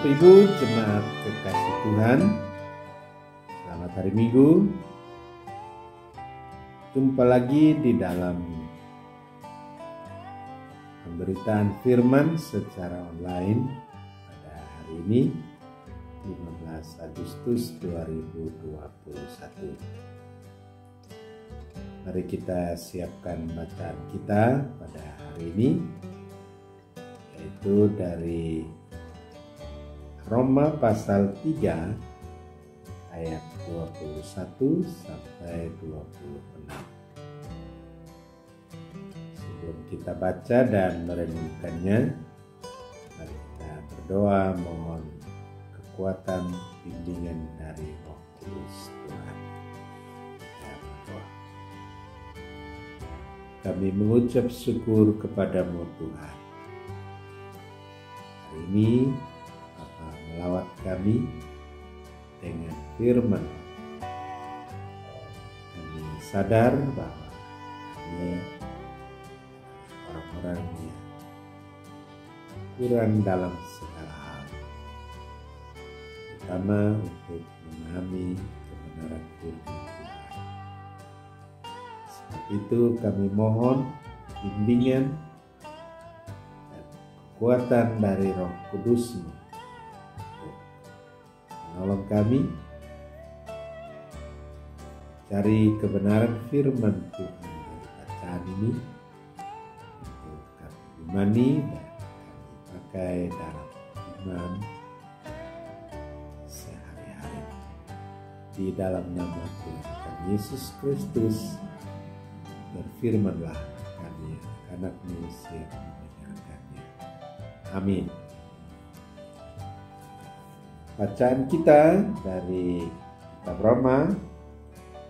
Bapak Ibu jemaat kekasih Tuhan, selamat hari Minggu. Jumpa lagi di dalam pemberitaan firman secara online pada hari ini 15 Agustus 2021. Mari kita siapkan bacaan kita pada hari ini, yaitu dari Roma pasal 3 ayat 21 sampai 26. Sebelum kita baca dan merenungkannya, mari kita berdoa mohon kekuatan bimbingan dari Roh Kudus Tuhan. Kita berdoa. Kami mengucap syukur kepadamu Tuhan. Hari ini melawat kami dengan firman. Kami sadar bahwa kami orang-orang yang kurang dalam segala hal, terutama untuk memahami kebenaran firman Tuhan. Sebab itu kami mohon bimbingan dan kekuatan dari Roh Kudus-Mu menolong kami cari kebenaran firman Tuhan dari bacaan ini untuk kami imani dan kami pakai dalam iman sehari-hari. Di dalam nama Tuhan Yesus Kristus berfirmanlah kami anak-anak-Mu siap mendengarkannya. Amin. Bacaan kita dari kitab Roma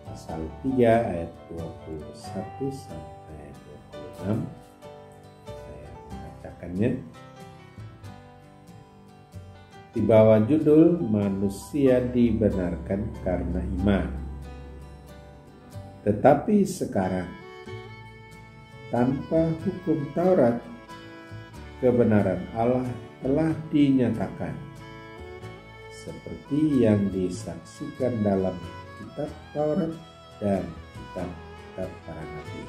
pasal 3 ayat 21 sampai 26. Saya membacakannya. Di bawah judul manusia dibenarkan karena iman. Tetapi sekarang tanpa hukum Taurat kebenaran Allah telah dinyatakan, seperti yang disaksikan dalam kitab Taurat dan kitab-kitab para nabi,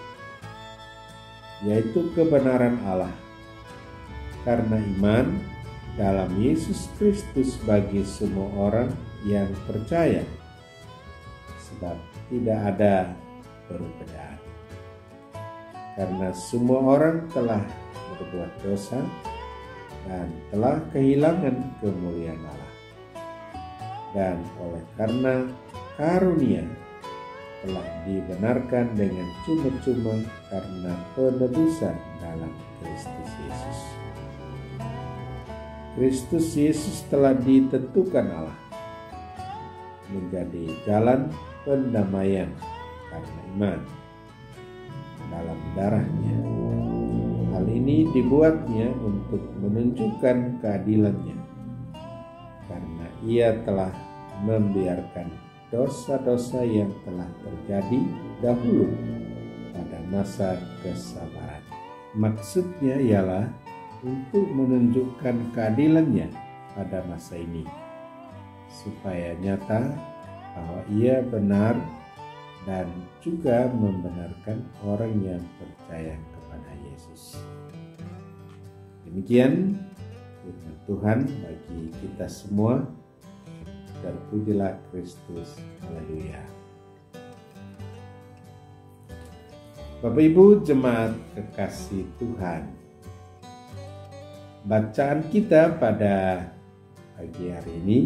yaitu kebenaran Allah karena iman dalam Yesus Kristus bagi semua orang yang percaya, sebab tidak ada perbedaan. Karena semua orang telah berbuat dosa dan telah kehilangan kemuliaan Allah. Dan oleh karena karunia telah dibenarkan dengan cuma-cuma karena penebusan dalam Kristus Yesus. Kristus Yesus telah ditentukan Allah menjadi jalan pendamaian karena iman dalam darahnya. Hal ini dibuatnya untuk menunjukkan keadilannya, karena ia telah membiarkan dosa-dosa yang telah terjadi dahulu pada masa kesabaran. Maksudnya ialah untuk menunjukkan keadilannya pada masa ini, supaya nyata bahwa ia benar dan juga membenarkan orang yang percaya kepada Yesus. Demikian firman Tuhan bagi kita semua. Terpujilah Kristus. Haleluya. Bapak Ibu jemaat kekasih Tuhan, bacaan kita pada pagi hari ini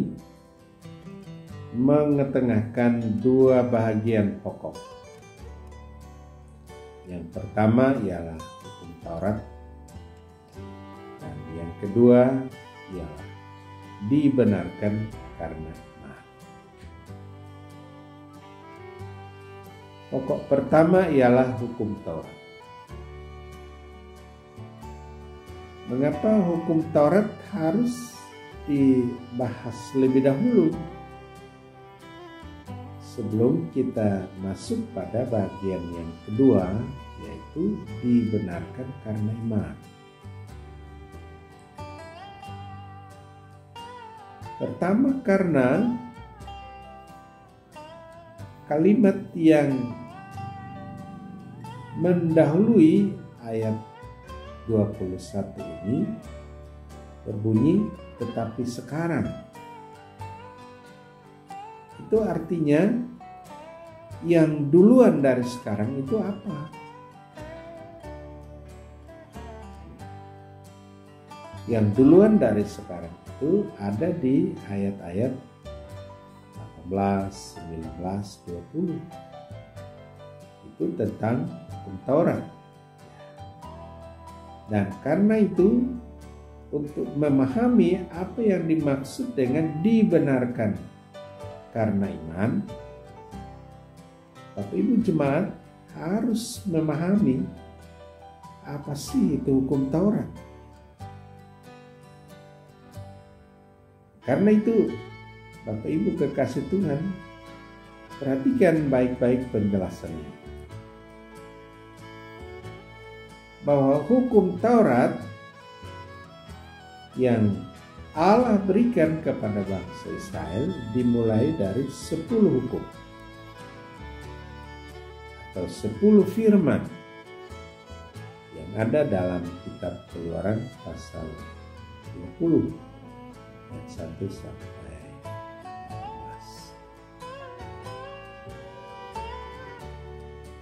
mengetengahkan dua bahagian pokok. Yang pertama ialah hukum Taurat, dan yang kedua ialah dibenarkan karena iman. Pokok pertama ialah hukum Taurat. Mengapa hukum Taurat harus dibahas lebih dahulu sebelum kita masuk pada bagian yang kedua, yaitu dibenarkan karena iman? Pertama, karena kalimat yang mendahului ayat 21 ini berbunyi tetapi sekarang. Itu artinya yang duluan dari sekarang itu apa? Yang duluan dari sekarang itu ada di ayat-ayat 18, 19, 20. Itu tentang hukum Taurat. Dan karena itu, untuk memahami apa yang dimaksud dengan dibenarkan karena iman, Bapak Ibu jemaat harus memahami apa sih itu hukum Taurat. Karena itu, Bapak Ibu kekasih Tuhan, perhatikan baik-baik penjelasannya. Bahwa hukum Taurat yang Allah berikan kepada bangsa Israel dimulai dari 10 hukum atau 10 firman yang ada dalam kitab Keluaran pasal 20 ayat 1 sampai 11.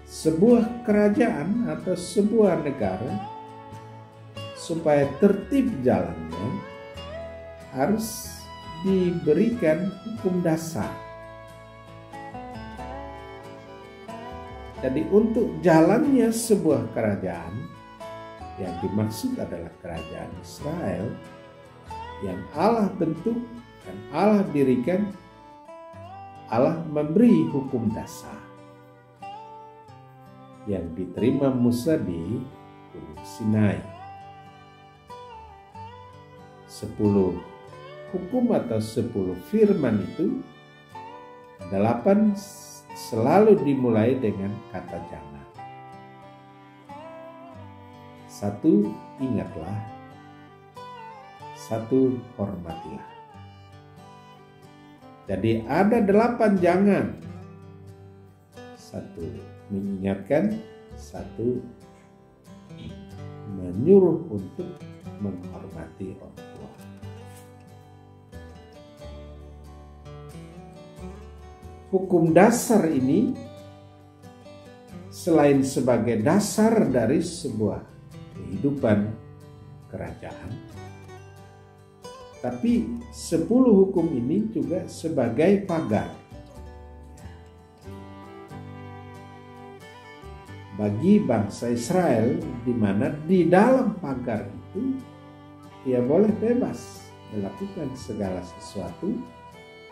Sebuah kerajaan atau sebuah negara supaya tertib jalannya harus diberikan hukum dasar. Jadi untuk jalannya sebuah kerajaan, yang dimaksud adalah kerajaan Israel yang Allah bentuk dan Allah dirikan, Allah memberi hukum dasar yang diterima Musa di Gunung Sinai. 10 hukum atau 10 firman itu, 8 selalu dimulai dengan kata jangan. 1, ingatlah. 1, hormatilah. Jadi ada 8 jangan. 1, mengingatkan. 1, menyuruh untuk menghormati orang tua. Hukum dasar ini selain sebagai dasar dari sebuah kehidupan kerajaan, tapi 10 hukum ini juga sebagai pagar bagi bangsa Israel, di mana di dalam pagar itu dia boleh bebas melakukan segala sesuatu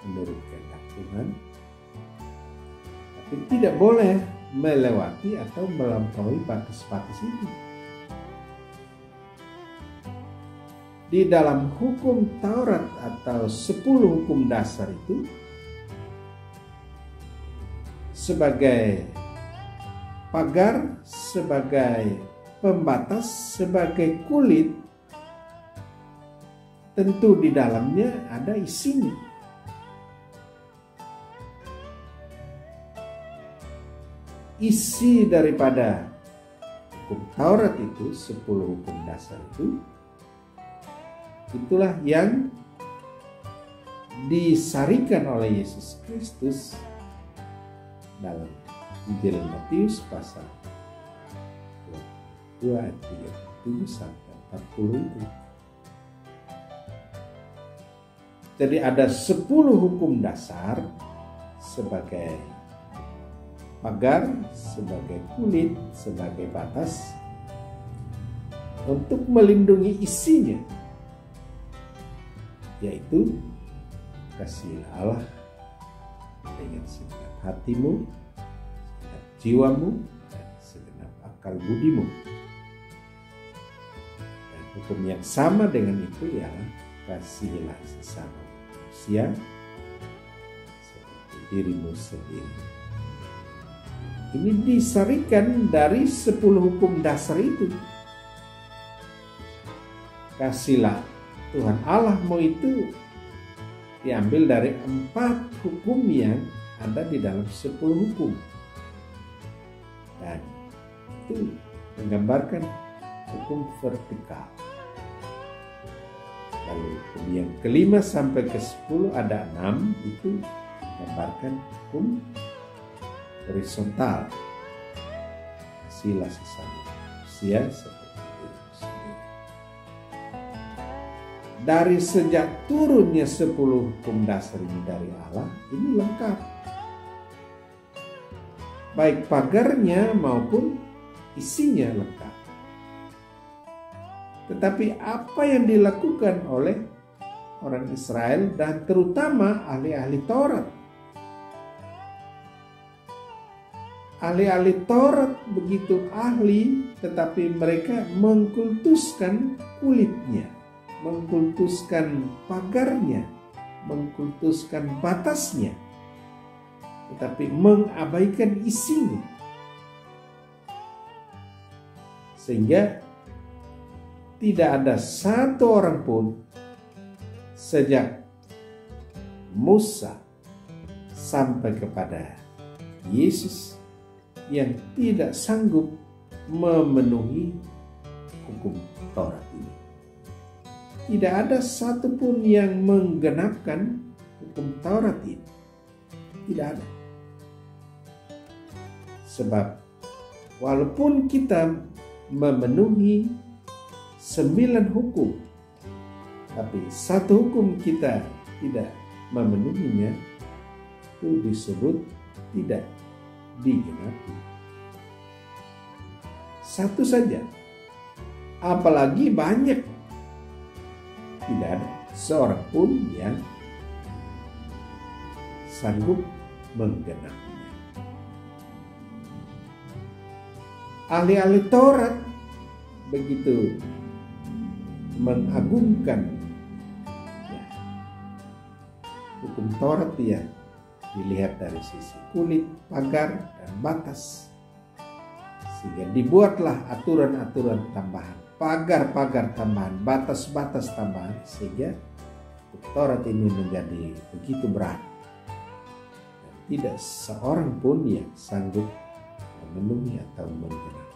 menurut kehendak Tuhan, tapi tidak boleh melewati atau melampaui batas-batas itu. Di dalam hukum Taurat atau 10 hukum dasar itu sebagai pagar, sebagai pembatas, sebagai kulit, tentu di dalamnya ada isinya. Isi daripada hukum Taurat itu, 10 hukum dasar itu, itulah yang disarikan oleh Yesus Kristus dalam Injil Matius pasal 22 ayat 37 sampai 40 itu. Jadi ada 10 hukum dasar sebagai pagar, sebagai kulit, sebagai batas untuk melindungi isinya, yaitu kasihilah Allah dengan segenap hatimu, segenap jiwamu, dan segenap akal budimu. Dan hukum yang sama dengan itu ialah kasihilah sesama manusia seperti dirimu sendiri. Ini disarikan dari 10 hukum dasar itu. Kasihlah Tuhan Allahmu itu diambil dari 4 hukum yang ada di dalam 10 hukum. Dan itu menggambarkan hukum vertikal. Lalu yang kelima sampai ke 10 ada 6, itu menggambarkan hukum horizontal. Kasihlah sesama manusia seperti dirimu sendiri. Dari sejak turunnya 10 hukum dasar ini dari Allah, ini lengkap. Baik pagarnya maupun isinya lengkap. Tetapi apa yang dilakukan oleh orang Israel dan terutama ahli-ahli Taurat? Ahli-ahli Taurat begitu ahli, tetapi mereka mengkultuskan kulitnya, mengkultuskan pagarnya, mengkultuskan batasnya, tetapi mengabaikan isinya. Sehingga tidak ada satu orang pun sejak Musa sampai kepada Yesus yang tidak sanggup memenuhi hukum Taurat ini. Tidak ada satupun yang menggenapkan hukum Taurat ini. Tidak ada. Sebab walaupun kita memenuhi 9 hukum, tapi satu hukum kita tidak memenuhinya, itu disebut tidak digenapi. Satu saja, apalagi banyak, tidak ada seorang pun yang sanggup menggenapinya. Ahli-ahli Taurat begitu mengagungkan hukum Taurat yang dilihat dari sisi kulit, pagar, dan batas, sehingga dibuatlah aturan-aturan tambahan, pagar-pagar tambahan, batas-batas tambahan, sehingga hukum Taurat ini menjadi begitu berat dan tidak seorang pun yang sanggup memenuhi atau menggenapi.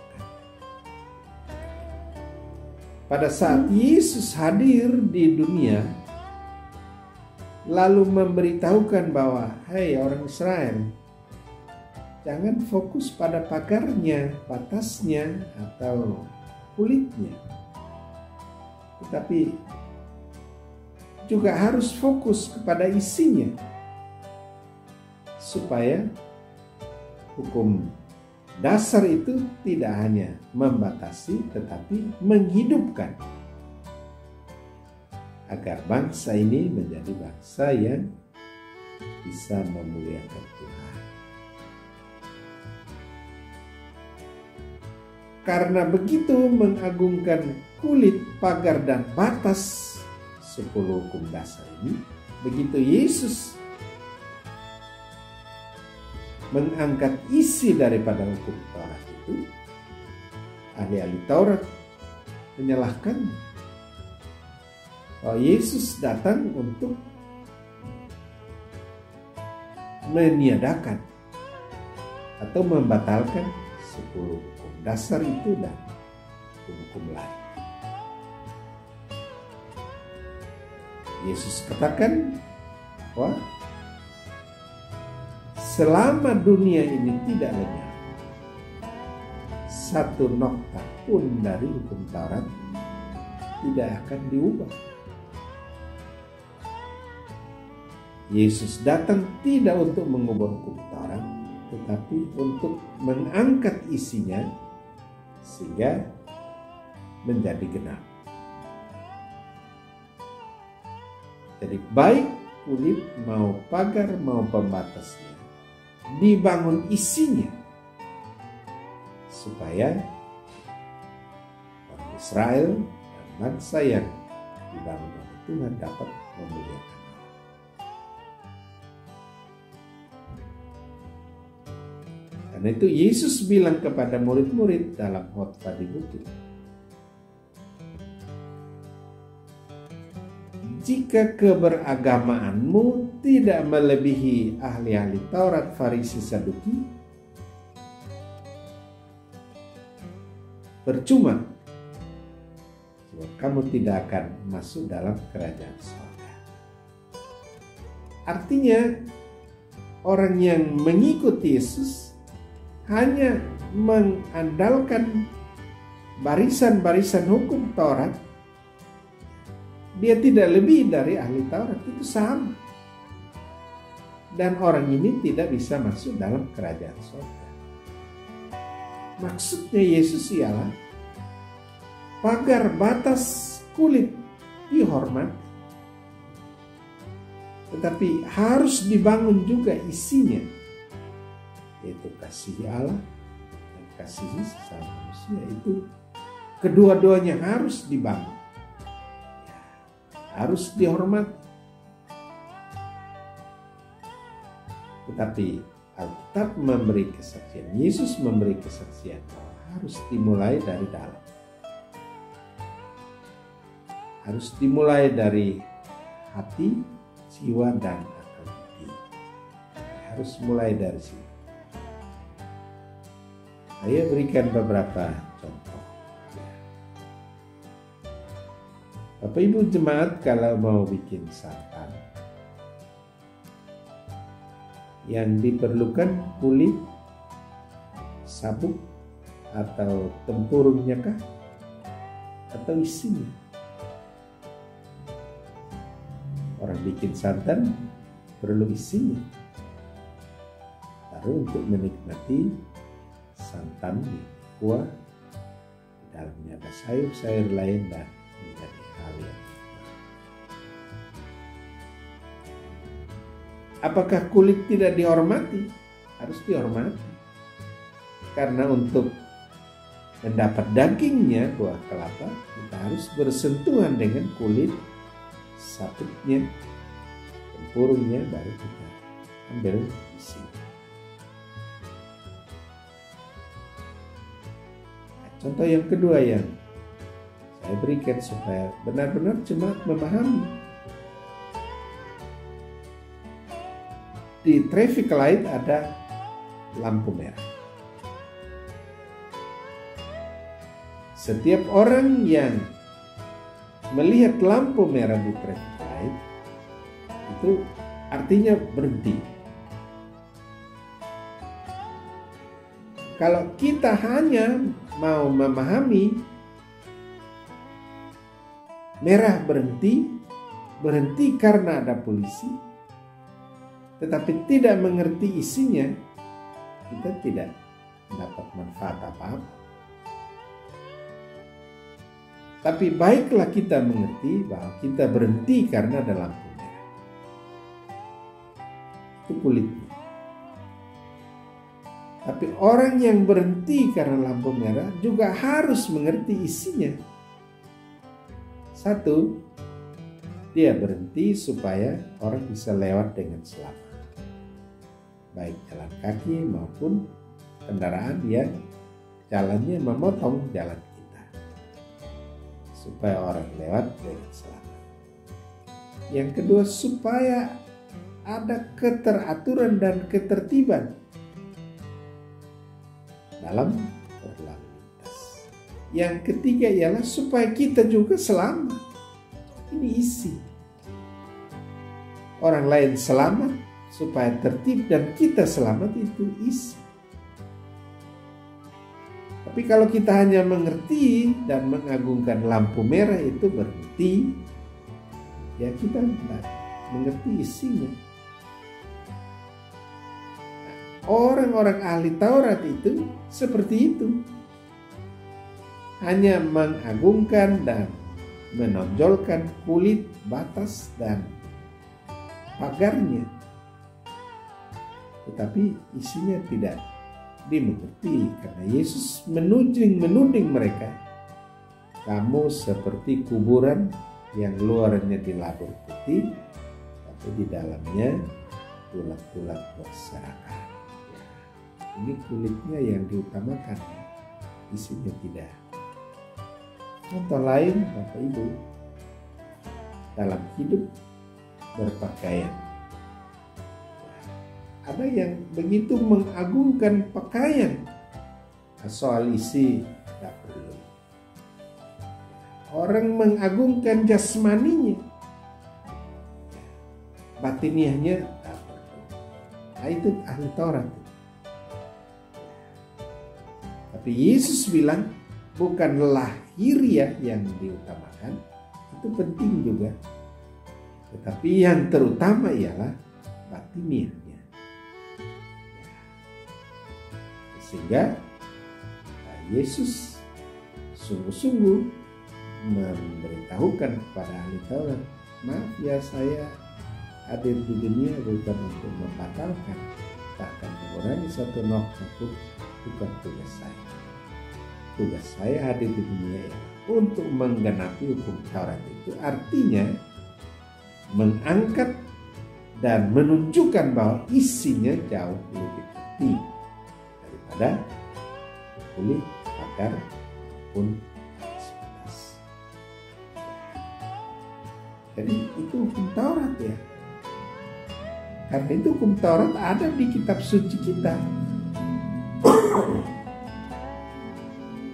Pada saat Yesus hadir di dunia, lalu memberitahukan bahwa, hai orang Israel, jangan fokus pada pagarnya, batasnya, atau kulitnya, tetapi juga harus fokus kepada isinya, supaya hukum dasar itu tidak hanya membatasi tetapi menghidupkan, agar bangsa ini menjadi bangsa yang bisa memuliakan Tuhan. Karena begitu mengagungkan kulit, pagar, dan batas 10 hukum dasar ini, begitu Yesus mengangkat isi daripada hukum Taurat itu, ahli-ahli Taurat menyalahkannya bahwa Yesus datang untuk meniadakan atau membatalkan 10 hukum dasar itu dan hukum-hukum lain. Yesus katakan bahwa selama dunia ini tidak lenyap, satu nokta pun dari hukum Taurat tidak akan diubah. Yesus datang tidak untuk mengubah hukum Taurat, tetapi untuk mengangkat isinya sehingga menjadi genap. Jadi baik kulit mau pagar mau pembatasnya, dibangun isinya supaya orang Israel dan bangsa yang dibangun oleh Tuhan dapat memuliakan Allah. Karena itu Yesus bilang kepada murid-murid dalam khotbah di bukit, jika keberagamaanmu tidak melebihi ahli-ahli Taurat, Farisi, Saduki, percuma, sebab kamu tidak akan masuk dalam kerajaan surga. Artinya, orang yang mengikuti Yesus hanya mengandalkan barisan-barisan hukum Taurat, dia tidak lebih dari ahli Taurat, itu sama. Dan orang ini tidak bisa masuk dalam kerajaan surga. Maksudnya Yesus ialah pagar batas kulit dihormati, tetapi harus dibangun juga isinya, yaitu kasih Allah dan kasih sesama manusia. Itu kedua-duanya harus dibangun, harus dihormati. Tetapi Alkitab memberi kesaksian, Yesus memberi kesaksian, harus dimulai dari dalam. Harus dimulai dari hati, jiwa, dan akal budi. Harus mulai dari situ. Saya berikan beberapa contoh. Bapak Ibu jemaat, kalau mau bikin santan, yang diperlukan kulit, sabuk, atau tempurungnya kah? Atau isinya? Orang bikin santan perlu isinya. Baru untuk menikmati santan kuah, di dalamnya ada sayur-sayur lain dan menjadi hal yang. Apakah kulit tidak dihormati? Harus dihormati. Karena untuk mendapat dagingnya buah kelapa, kita harus bersentuhan dengan kulit, sabuknya, tempurungnya, baru kita ambil isi. Contoh yang kedua yang saya berikan supaya benar-benar jemaat memahami. Di traffic light ada lampu merah. Setiap orang yang melihat lampu merah di traffic light itu artinya berhenti. Kalau kita hanya mau memahami merah berhenti karena ada polisi, tetapi tidak mengerti isinya, kita tidak dapat manfaat apa-apa. Tapi baiklah kita mengerti bahwa kita berhenti karena ada lampu merah. Itu kulitnya. Tapi orang yang berhenti karena lampu merah juga harus mengerti isinya. Satu, dia berhenti supaya orang bisa lewat dengan selamat. Baik jalan kaki maupun kendaraan yang jalannya memotong jalan kita, supaya orang lewat dengan selamat. Yang kedua, supaya ada keteraturan dan ketertiban dalam berlalu lintas. Yang ketiga ialah supaya kita juga selamat. Ini isi. Orang lain selamat supaya tertib dan kita selamat, itu isi. Tapi kalau kita hanya mengerti dan mengagungkan lampu merah itu berhenti, ya kita tidak mengerti isinya. Nah, orang-orang ahli Taurat itu seperti itu. Hanya mengagungkan dan menonjolkan kulit, batas, dan pagarnya. Tetapi isinya tidak dimengerti, karena Yesus menuding mereka, kamu seperti kuburan yang luarnya dilabur putih, tapi di dalamnya tulang-tulang berserakan. Ya, ini kulitnya yang diutamakan, isinya tidak. Contoh lain, Bapak Ibu, dalam hidup berpakaian. Ada yang begitu mengagungkan pakaian, soal isi tidak perlu. Orang mengagungkan jasmaninya, batiniahnya tidak perlu. Nah, itu ahli Taurat. Tapi Yesus bilang bukan lahiriah yang diutamakan, itu penting juga. Tetapi yang terutama ialah batiniahnya. Sehingga Yesus sungguh-sungguh memberitahukan kepada ahli Taurat, maaf ya, saya hadir di dunia bukan untuk membatalkan, bahkan mengurangi satu nokta pun, bukan tugas saya. Tugas saya hadir di dunia ya untuk menggenapi hukum Taurat. Itu artinya mengangkat dan menunjukkan bahwa isinya jauh lebih penting daripada kulit, akar, pun aktivitas. Jadi itu hukum Taurat ya. Karena itu hukum Taurat ada di kitab suci kita.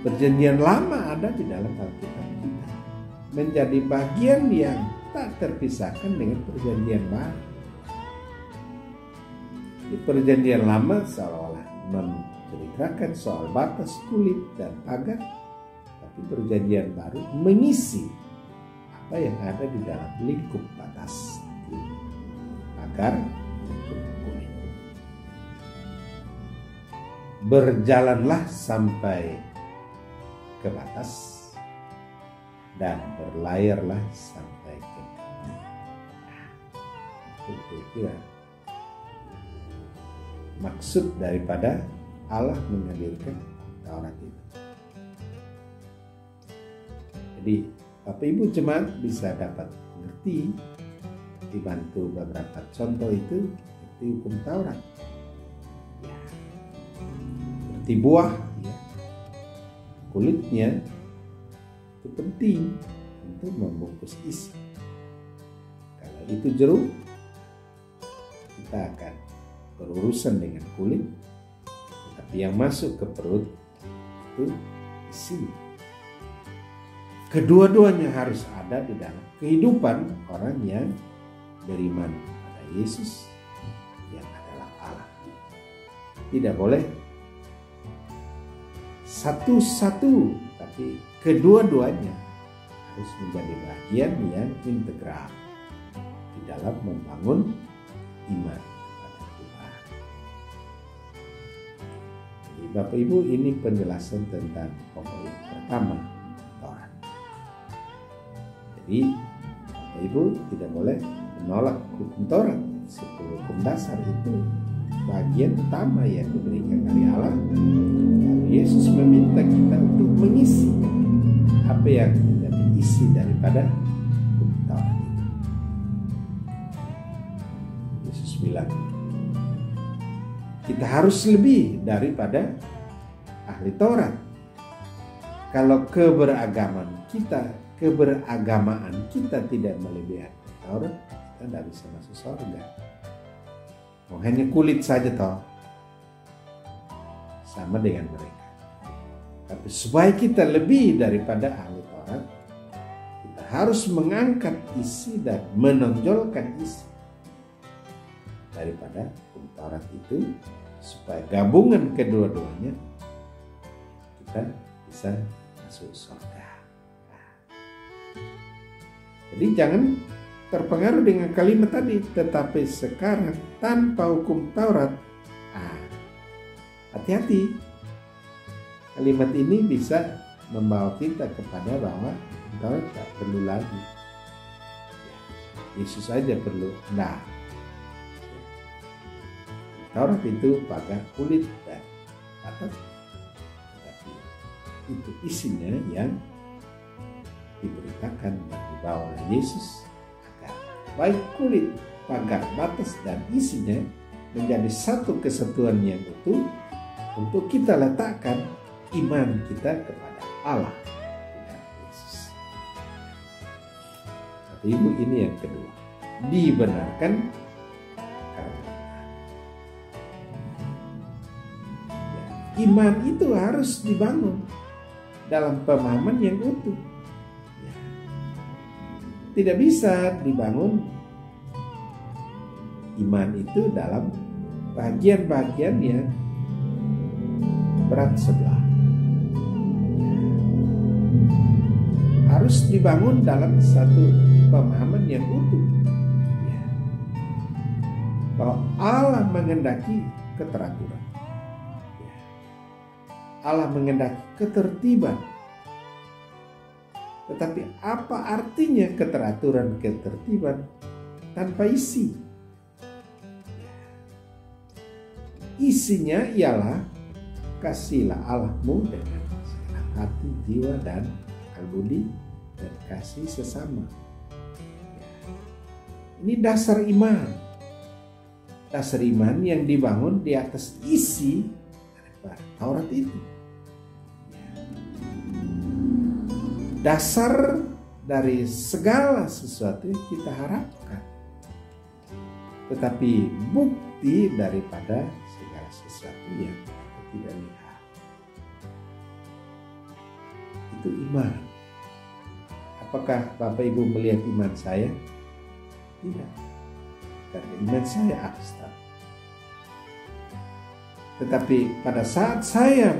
Perjanjian lama ada di dalam Alkitab kita. Menjadi bagian yang tak terpisahkan dengan perjanjian baru. Di perjanjian lama seolah-olah menceritakan soal batas kulit dan pagar, tapi perjanjian baru mengisi apa yang ada di dalam lingkup batas pagar, lingkup kulit. Berjalanlah sampai ke batas dan berlayarlah sampai ke kira-kira maksud daripada Allah menghadirkan Taurat itu. Jadi Bapak Ibu jemaat bisa dapat mengerti dibantu beberapa contoh itu seperti hukum Taurat. Ya. Seperti buah, ya. Kulitnya itu penting untuk membungkus isi. Kalau itu jeruk, kita akan berurusan dengan kulit, tetapi yang masuk ke perut itu isi. Kedua-duanya harus ada di dalam kehidupan orang yang beriman pada Yesus yang adalah Allah. Tidak boleh satu-satu, tapi kedua-duanya harus menjadi bagian yang integral di dalam membangun iman kepada Tuhan. Jadi Bapak Ibu, ini penjelasan tentang pokok yang pertama, Taurat. Jadi Bapak Ibu tidak boleh menolak hukum Taurat. 10 hukum dasar itu bagian utama yang diberikan dari Allah. Lalu Yesus meminta kita untuk mengisi apa yang menjadi isi daripada hukum Taurat itu. Yesus bilang, kita harus lebih daripada ahli Taurat. Kalau keberagamaan kita tidak melebihi ahli Taurat, kita tidak bisa masuk surga. Oh, hanya kulit saja toh sama dengan mereka. Tapi supaya kita lebih daripada ahli Taurat, kita harus mengangkat isi dan menonjolkan isi daripada hukum Taurat itu, supaya gabungan kedua-duanya kita bisa masuk surga. Jadi jangan terpengaruh dengan kalimat tadi, tetapi sekarang tanpa hukum Taurat, hati-hati. Kalimat ini bisa membawa kita kepada bahwa Taurat tak perlu lagi. Yesus saja perlu. Nah, Taurat itu pagar kulit dan batas, tetapi itu isinya yang diberitakan dan dibawa oleh Yesus. Baik kulit, pagar, batas, dan isinya menjadi satu kesatuan yang utuh untuk kita letakkan iman kita kepada Allah dan Yesus. Ibu, ini yang kedua, dibenarkan karena iman itu harus dibangun dalam pemahaman yang utuh. Tidak bisa dibangun iman itu dalam bagian-bagian yang berat sebelah. Harus dibangun dalam satu pemahaman yang utuh, bahwa Allah menghendaki keteraturan, Allah menghendaki ketertiban. Tetapi apa artinya keteraturan, ketertiban tanpa isi? Isinya ialah kasihlah Allahmu dengan segenap hati, jiwa, dan akal budi, dan kasih sesama. Ini dasar iman. Dasar iman yang dibangun di atas isi daripada Taurat itu. Dasar dari segala sesuatu yang kita harapkan. Tetapi bukti daripada segala sesuatu yang kita tidak lihat. Itu iman. Apakah Bapak Ibu melihat iman saya? Tidak. Karena iman saya abstrak. Tetapi pada saat saya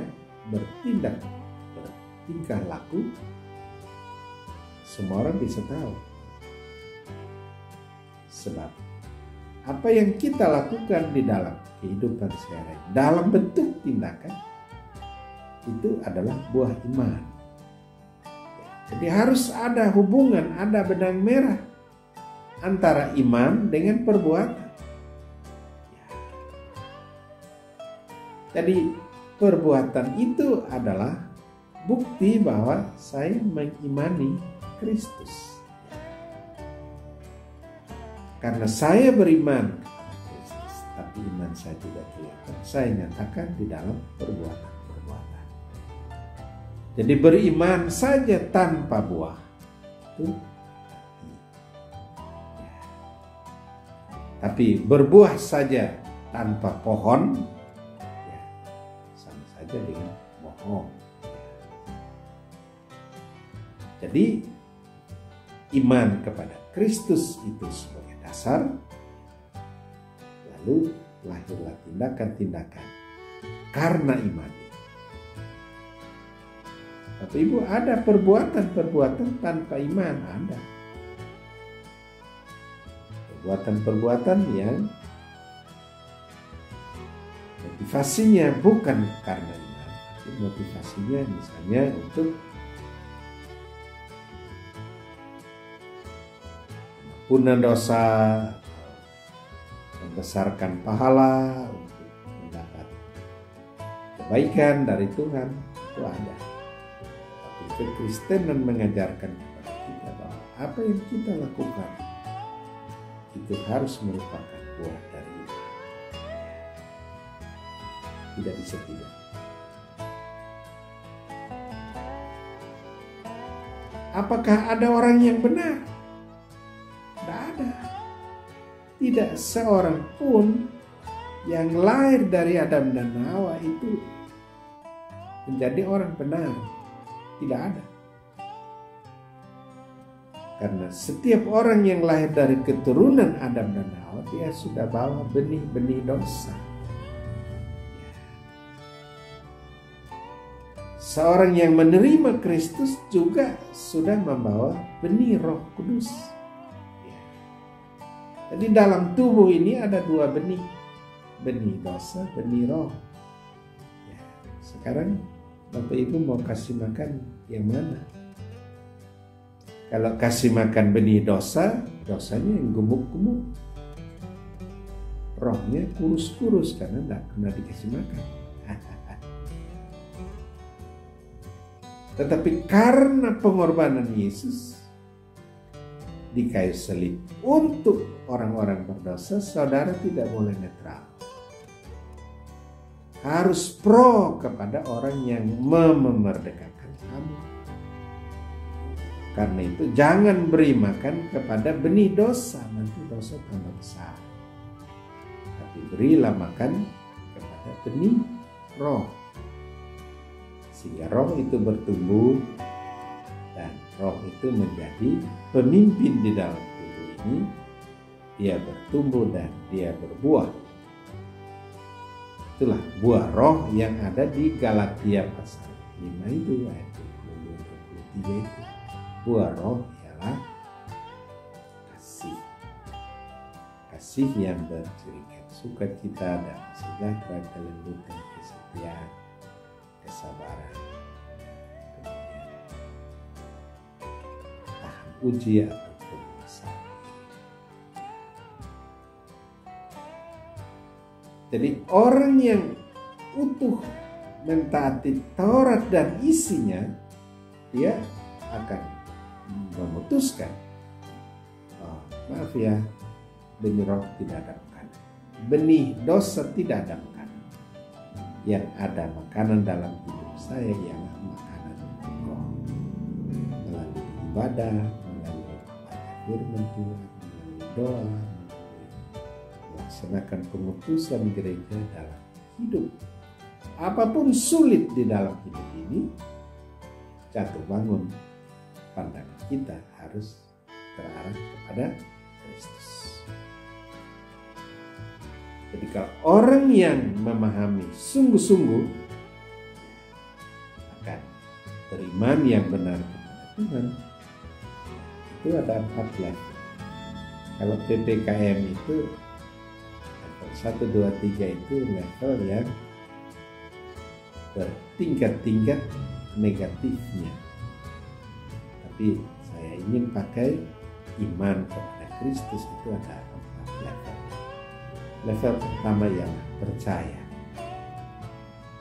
bertingkah laku, semua orang bisa tahu. Sebab apa yang kita lakukan di dalam kehidupan sehari-hari dalam bentuk tindakan itu adalah buah iman. Jadi harus ada hubungan, ada benang merah antara iman dengan perbuatan. Jadi perbuatan itu adalah bukti bahwa saya mengimani Kristus. Karena saya beriman kepada Kristus, tapi iman saya tidak kelihatan, saya nyatakan di dalam perbuatan-perbuatan. Jadi beriman saja tanpa buah itu mati. Tapi berbuah saja tanpa pohon, ya, sama saja dengan bohong. Jadi iman kepada Kristus itu sebagai dasar, lalu lahirlah tindakan-tindakan karena iman. Bapak Ibu, ada perbuatan-perbuatan tanpa iman, ada. Perbuatan-perbuatan yang motivasinya bukan karena iman, tapi motivasinya misalnya untuk pengampunan dosa, membesarkan pahala, untuk mendapat kebaikan dari Tuhan, itu ada. Tapi kekristenan mengajarkan kepada kita bahwa apa yang kita lakukan itu harus merupakan buah dari iman. Tidak bisa tidak. Apakah ada orang yang benar? Tidak ada. Tidak seorang pun yang lahir dari Adam dan Hawa itu menjadi orang benar. Tidak ada. Karena setiap orang yang lahir dari keturunan Adam dan Hawa, dia sudah bawa benih-benih dosa. Seorang yang menerima Kristus juga sudah membawa benih Roh Kudus. Jadi dalam tubuh ini ada dua benih. Benih dosa, benih roh. Ya, sekarang Bapak Ibu mau kasih makan yang mana? Kalau kasih makan benih dosa, dosanya yang gemuk-gemuk. Rohnya kurus-kurus karena tidak pernah dikasih makan. Tetapi karena pengorbanan Yesus di kayu salib untuk orang-orang berdosa, saudara tidak boleh netral. Harus pro kepada orang yang memerdekakan kamu. Karena itu jangan beri makan kepada benih dosa, nanti dosa tambah besar. Tapi berilah makan kepada benih roh, sehingga roh itu bertumbuh dan roh itu menjadi pemimpin di dalam tubuh ini. Dia bertumbuh dan dia berbuah. Itulah buah roh yang ada di Galatia pasal 5 itu ayat 22-23 itu. Buah roh ialah kasih. Kasih yang bercirikan sukacita dan sejahtera, kelembutan, kesetiaan, kesabaran, kemudian tahan uji atau penguasaan. Jadi orang yang utuh mentaati Taurat dan isinya, dia akan memutuskan, oh, maaf ya, benih roh tidak ada makanan, benih dosa tidak ada makanan. Yang ada makanan dalam hidup saya ialah makanan roh, melalui ibadah, melalui membaca firman Tuhan, melalui doa, melaksanakan pengutusan gereja dalam hidup. Apapun sulit di dalam hidup ini, jatuh bangun pandangan kita harus terarah kepada Kristus. Jadi kalau orang yang memahami sungguh-sungguh akan beriman yang benar kepada Tuhan, itu ada 4 level. Kalau PPKM itu level 1, 2, 3 itu level yang bertingkat-tingkat negatifnya. Tapi saya ingin pakai iman kepada Kristus, itu ada 4 level. Level pertama yang percaya.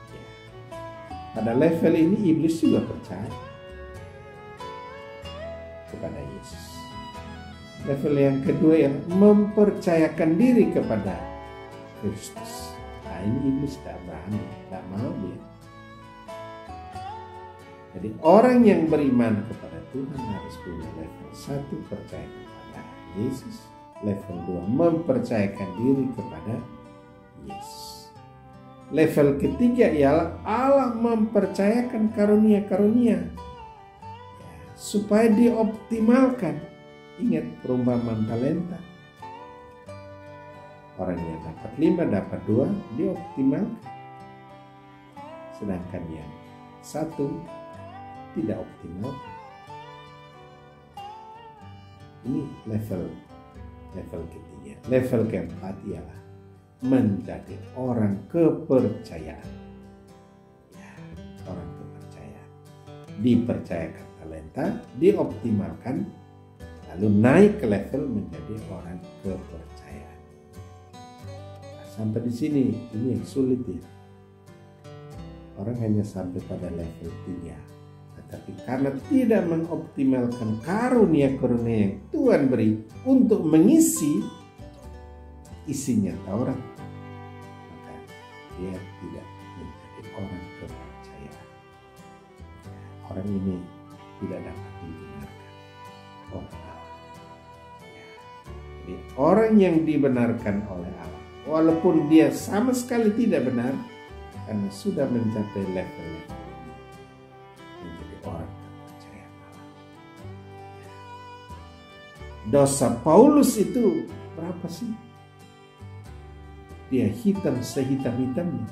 Ya. Pada level ini iblis juga percaya kepada Yesus. Level yang kedua yang mempercayakan diri kepada Kristus. Nah, ini iblis tidak berani, tidak mau dia. Jadi orang yang beriman kepada Tuhan harus punya level 1 percaya kepada Yesus, level 2 mempercayakan diri kepada Yesus. Level ketiga ialah Allah mempercayakan karunia-karunia ya, supaya dioptimalkan. Ingat perumpamaan talenta. Orang yang dapat 5, dapat 2, dioptimalkan. Sedangkan yang 1 tidak optimal. Ini level ketiga. Level keempat ialah menjadi orang kepercayaan. Ya, orang kepercayaan. Dipercayakan talenta, dioptimalkan, lalu naik ke level menjadi orang kepercayaan. Nah, sampai di sini ini yang sulit ya. Orang hanya sampai pada level 3. Tapi karena tidak mengoptimalkan karunia-karunia yang Tuhan beri untuk mengisi isinya Taurat, maka dia tidak menjadi orang kepercayaan. Orang ini tidak dapat dibenarkan oleh Allah. Jadi orang yang dibenarkan oleh Allah, walaupun dia sama sekali tidak benar, karena sudah mencapai level orang kepercayaan Allah. Dosa Paulus itu berapa sih? Dia hitam sehitam-hitamnya.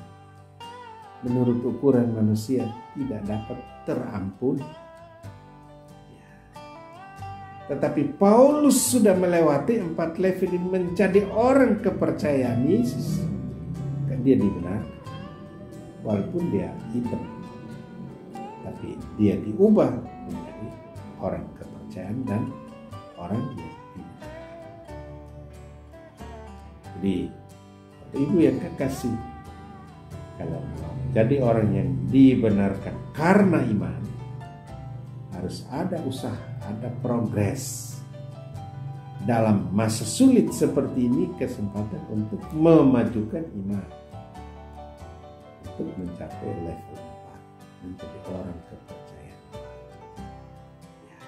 Menurut ukuran manusia tidak dapat terampuni. Ya. Tetapi Paulus sudah melewati 4 level ini menjadi orang kepercayaan Yesus. Kan dia dibenarkan. Walaupun dia hitam. Tapi dia diubah menjadi orang kepercayaan dan orang yang tidak. Jadi ibu yang kekasih, kalau jadi orang yang dibenarkan karena iman, harus ada usaha, ada progres. Dalam masa sulit seperti ini, kesempatan untuk memajukan iman, untuk mencapai level menjadi orang kepercayaan. Ya.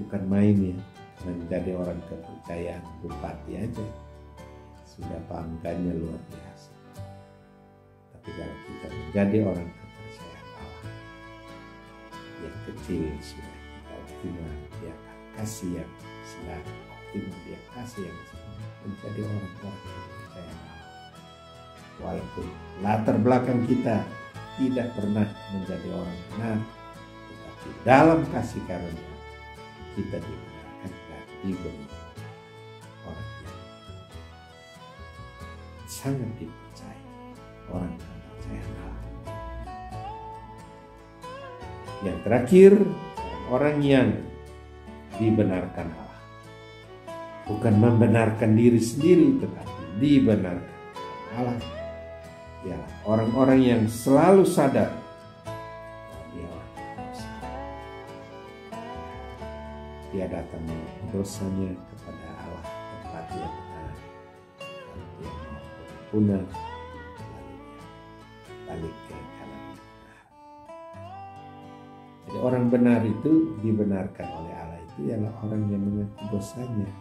bukan main ya, menjadi orang kepercayaan bupati aja sudah pangkatnya luar biasa. Tapi kalau kita menjadi orang kepercayaan Allah, yang kecil sudah kita optimal, dia akan kasih yang sedang optimal, dia kasih yang sedang, menjadi orang-orang kepercayaan Allah. Walaupun latar belakang kita tidak pernah menjadi orang benar, tetapi dalam kasih karunia kita dibenarkan dan diberi orang yang sangat dipercaya, orang kepercayaan Allah. Yang terakhir, orang yang dibenarkan Allah, bukan membenarkan diri sendiri, tetapi dibenarkan Allah. Ya, orang-orang yang selalu sadar bahwa dia orang berdosa. Dia datang dosanya kepada Allah tempat dia benar. Lalu dia mau pengampunan, lalu dia balik ke jalan yang benar. Jadi orang benar itu dibenarkan oleh Allah itu ialah orang yang mengaku dosanya.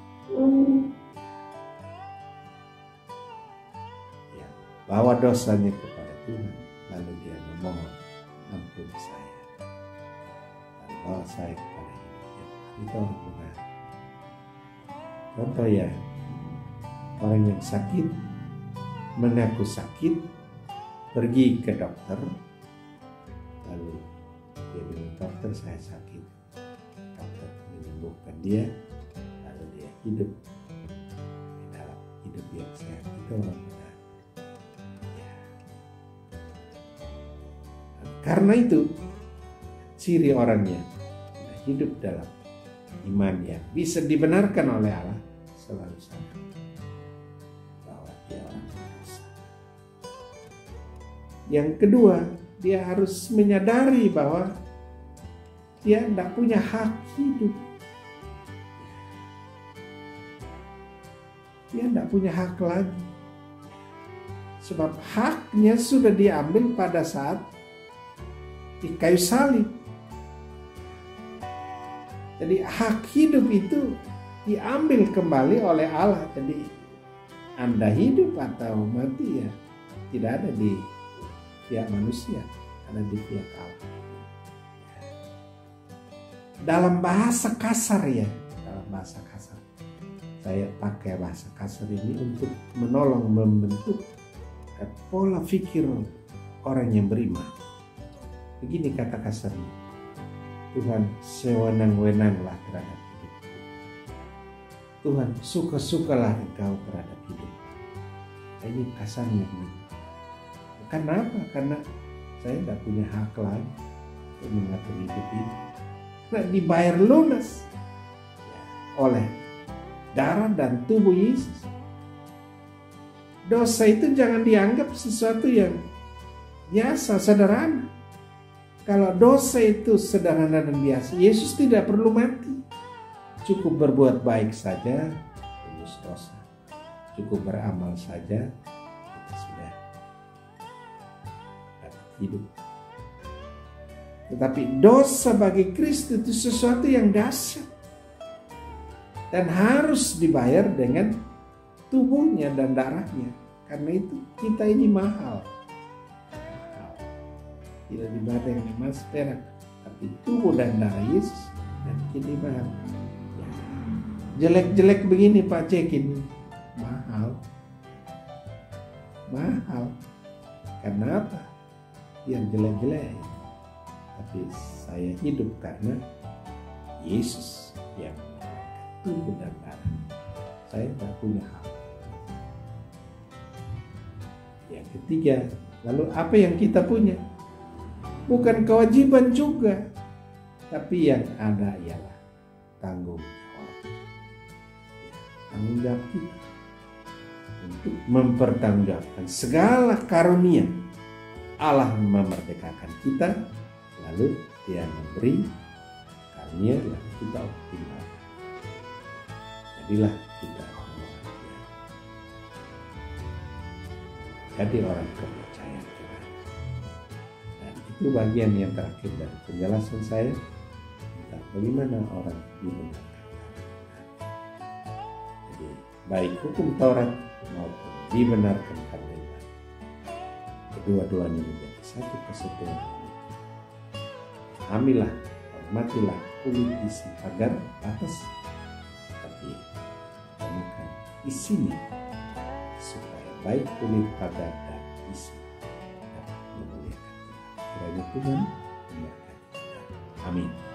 Bawa dosanya kepada Tuhan, lalu dia memohon, ampun saya, lalu bawa saya kepada hidupnya. Itu orang benar. Contoh ya, orang yang sakit mengaku sakit, pergi ke dokter, lalu dia bilang, dokter saya sakit, dokter menyembuhkan dia, lalu dia hidup di dalam hidup yang sehat. Itu orang benar. Karena itu ciri orangnya hidup dalam iman yang bisa dibenarkan oleh Allah, selalu sadar bahwa dia orang berdosa. Yang kedua, dia harus menyadari bahwa dia tidak punya hak hidup. Dia tidak punya hak lagi. Sebab haknya sudah diambil pada saat di kayu salib. Jadi hak hidup itu diambil kembali oleh Allah. Jadi Anda hidup atau mati ya tidak ada di pihak manusia, ada di pihak Allah. Dalam bahasa kasar ya, dalam bahasa kasar. Saya pakai bahasa kasar ini untuk menolong membentuk pola pikir orang yang beriman. Begini kata kasarnya, Tuhan sewenang-wenanglah terhadap hidup. Tuhan suka-sukalah engkau terhadap hidup. Ini kasarnya begini. Kenapa? Karena saya tidak punya hak lagi untuk mengatur hidup ini. Nah, dibayar lunas oleh darah dan tubuh Yesus. Dosa itu jangan dianggap sesuatu yang biasa, sederhana. Kalau dosa itu sederhana dan biasa, Yesus tidak perlu mati. Cukup berbuat baik saja, tebus dosa. Cukup beramal saja, kita sudah dapat hidup. Tetapi dosa bagi Kristus itu sesuatu yang dahsyat. Dan harus dibayar dengan tubuhnya dan darahnya. Karena itu kita ini mahal. Tidak dibayar dengan emas perak, tapi tubuh dan darah Yesus dan kita mahal. Ya. Jelek-jelek begini Pak cekin, mahal. Kenapa? Yang jelek-jelek. Tapi saya hidup karena Yesus yang tubuh dan darah. Saya tak punya hak. Yang ketiga, lalu apa yang kita punya? Bukan kewajiban juga, tapi yang ada ialah tanggung jawab. Tanggung jawab kita untuk mempertanggungjawabkan segala karunia. Allah memerdekakan kita, lalu Dia memberi karunia, lalu kita optimal. Jadilah kita orang-orang yang jadi orang kepercayaan Tuhan. Dan itu bagian yang terakhir dari penjelasan saya tentang bagaimana orang dibenarkan. Jadi baik hukum Taurat maupun dibenarkan karena iman, kedua-duanya menjadi satu kesatuan. Pahamilah, hormatilah kulit isi pagar atas, tapi temukan isinya supaya baik kulit pagar dan isi dapat memuliakan Tuhan. Kiranya Tuhan memberkati kita. Amin.